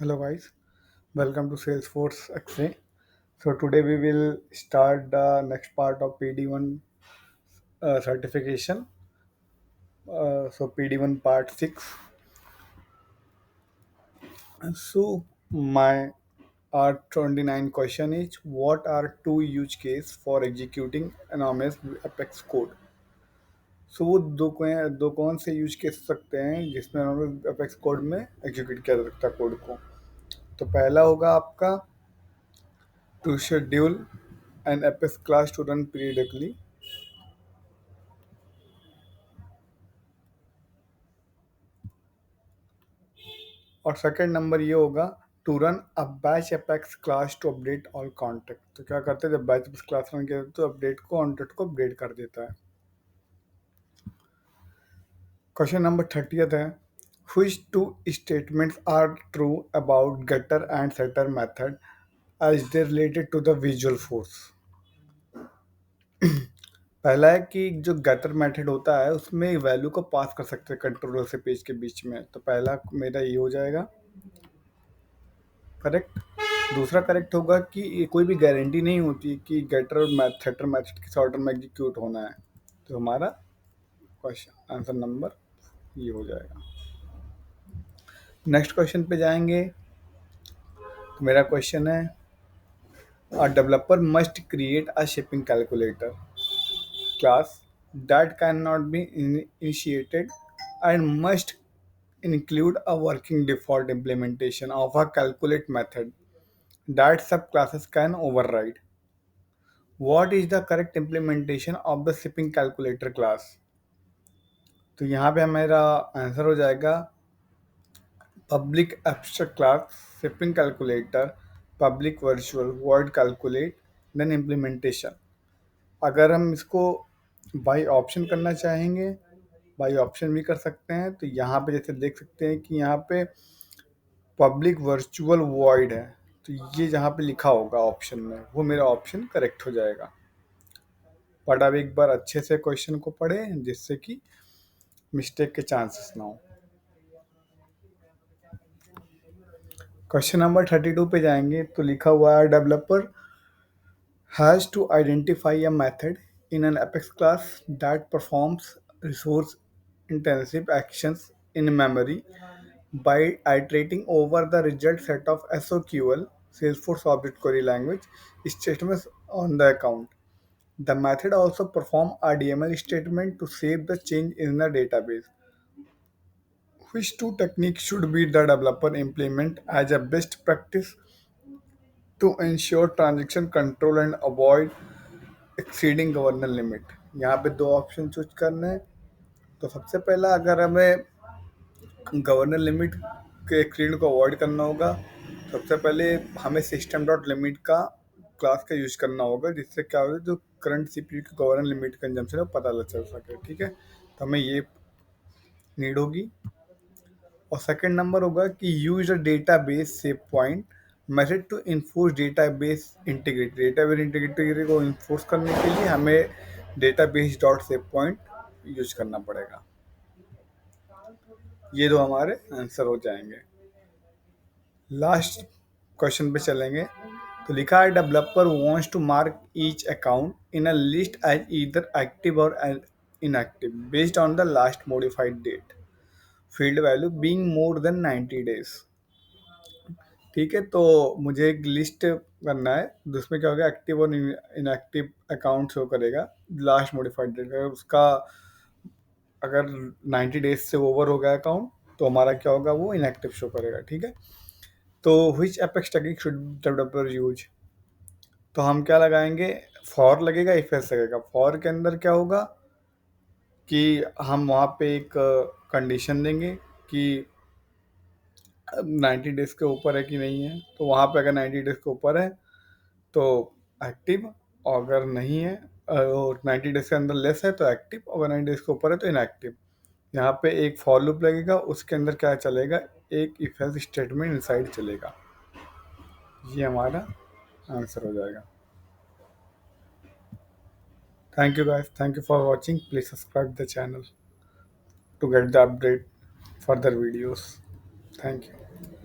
Hello guys, welcome to Salesforce XA. So today we will start the next part of PD1 certification. So PD1 part 6. So my R29 question is, what are two use case for executing anonymous Apex code? सो वो दो कौन से use case सकते हैं जिसमें anonymous Apex code में execute किया जा सकता है कोड को। तो पहला होगा आपका to schedule an Apex class to run periodically, और सेकंड नंबर ये होगा to run a batch Apex class to update all contact. तो क्या करते हैं, जब बैच अपेक्स क्लास रन किया तो अपडेट को कॉन्टेक्ट को अपडेट कर देता है। क्वेश्चन नंबर 30th है, which two statements are true about getter and setter method as they related to the visual force। पहला है कि जो गेटर मेथड होता है उसमें वैल्यू को पास कर सकते हैं कंट्रोलर से पेज के बीच में। तो पहला मेरा ये हो जाएगा करेक्ट। दूसरा करेक्ट होगा कि ये कोई भी गारंटी नहीं होती कि गेटर और सेटर मैथड किस ऑर्डर में एग्जीक्यूट होना है। तो हमारा क्वेश्चन आंसर नंबर ये हो जाएगा। नेक्स्ट क्वेश्चन पे जाएंगे। तो मेरा क्वेश्चन है, a developer must create a shipping calculator class that cannot be initiated and must include a working default implementation of a calculate method that subclasses can override. What is the correct implementation of the shipping calculator class? तो यहाँ पे मेरा answer हो जाएगा public abstract class shipping calculator public virtual word calculate then implementation. अगर हम इसको by option करना चाहेंगे, बाई ऑप्शन भी कर सकते हैं। तो यहाँ पे जैसे देख सकते हैं कि यहाँ पे पब्लिक वर्चुअल वॉइड है, तो ये जहाँ पे लिखा होगा ऑप्शन में वो मेरा ऑप्शन करेक्ट हो जाएगा। बट अब एक बार अच्छे से क्वेश्चन को पढ़ें जिससे कि मिस्टेक के चांसेस ना हो। क्वेश्चन नंबर 32 पे जाएंगे तो लिखा हुआ है, developer has to identify a method in an Apex class that performs resource intensive actions in memory by iterating over the result set of SOQL Salesforce Object Query Language statements on the account. The method also performs a DML statement to save the change in the database. Which two techniques should be the developer implement as a best practice to ensure transaction control and avoid exceeding governor limit? यहाँ पे दो option choose करने हैं। तो सबसे पहला, अगर हमें गवर्नर लिमिट के एक्सीड को अवॉइड करना होगा, सबसे पहले हमें सिस्टम डॉट लिमिट का क्लास का यूज करना होगा, जिससे क्या होगा, जो करंट सीपीयू की गवर्नर लिमिट कंजम्पशन है वो पता चल सके। ठीक है, तो हमें ये नीड होगी। और सेकंड नंबर होगा कि use a database save point method to enforce database integrity. Database integrity को इन्फोर्स करने के लिए हमें database dot save point use करना पड़ेगा। ये दो हमारे आंसर हो जाएंगे। लास्ट क्वेश्चन पे चलेंगे। तो लिखा है, developer wants to mark each account in a list as either active और inactive based on the last modified date, field value being more than 90 days। ठीक है, तो मुझे एक लिस्ट करना है जिसमें क्या होगा, एक्टिव और इनएक्टिव अकाउंट शो करेगा लास्ट मॉडिफाइड डेट। उसका अगर 90 डेज से ओवर हो गया अकाउंट तो हमारा क्या होगा, वो इनएक्टिव शो करेगा। ठीक है, तो which Apex technique should developer use? तो हम क्या लगाएंगे, फॉर लगेगा, इफ एल्स लगेगा। फॉर के अंदर क्या होगा कि हम वहाँ पे एक कंडीशन देंगे कि 90 डेज के ऊपर है कि नहीं है। तो वहाँ पे अगर 90 डेज के ऊपर है तो एक्टिव, और अगर नहीं है और 90 डेज के अंदर लेस है तो एक्टिव, और 90 डेज के ऊपर है तो इनएक्टिव। यहाँ पे एक फॉर लूप लगेगा, उसके अंदर क्या चलेगा, एक इफ एल्स स्टेटमेंट इनसाइड चलेगा। ये हमारा आंसर हो जाएगा। Thank you guys, thank you for watching. Please subscribe the channel to get the update further videos. Thank you.